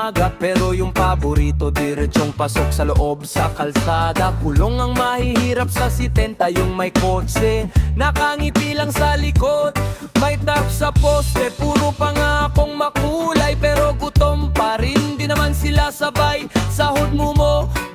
umaga. Pero yung paborito, diretsong pasok sa loob sa kalsada. Kulong ang mahihirap sa 70, yung may kotse nakangiti lang sa likod. May tap sa poste, puro pangakong makulay, pero gutom pa rin, di naman sila sabay. Sahod mo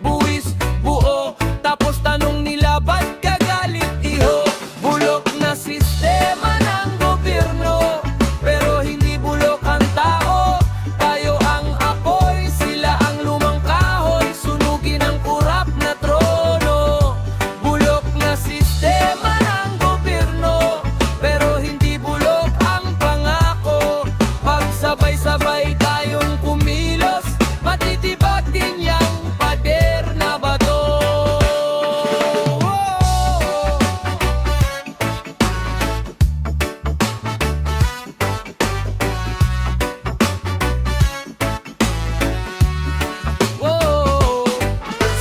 buwis, buo, tapos tanong nila, ba't ka galit, iho? Bulok na sistema ng gobyerno, pero hindi bulok ang tao. Tayo ang apoy, sila ang lumang kahoy, sunugin ang kurap na trono. Bulok na sistema ng gobyerno, pero hindi bulok ang pangako. Pag sabay-sabay tayong kumilos, matitibag din yang pader na bato.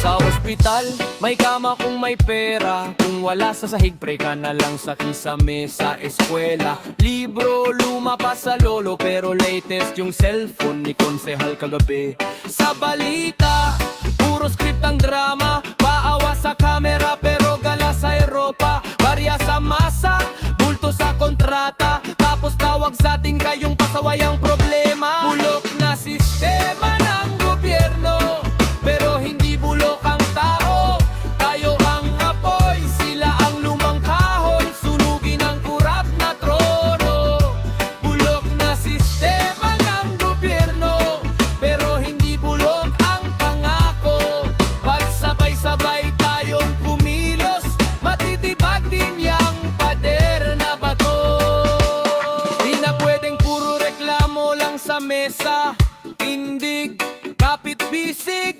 Sa ospital, may kama kung may pera. Kung wala sa sahig, pre ka na lang sa kisame. Sa eskwela, libro, luma pa sa lolo, pero latest yung cellphone ni konsehal kagabi. Sa balita, puro script ang drama, paawa sa kamera pero gala sa Europa. Barya sa masa, bulto sa kontrata, tapos tawag sa atin kayong pasaway ang problema. Bulok na sistema ng gobyerno, pero hindi bulok ang tao. Tayo ang apoy, sila ang lumang kahoy, sunugin ang kurap na trono. Bulok na sistema ng gobyerno, pero hindi bulok ang pangako. Pag sabay-sabay tayong kumilos, matitibag din yang pader na bato. Di na pwedeng puro reklamo lang sa mesa, tindig, kapit bisig,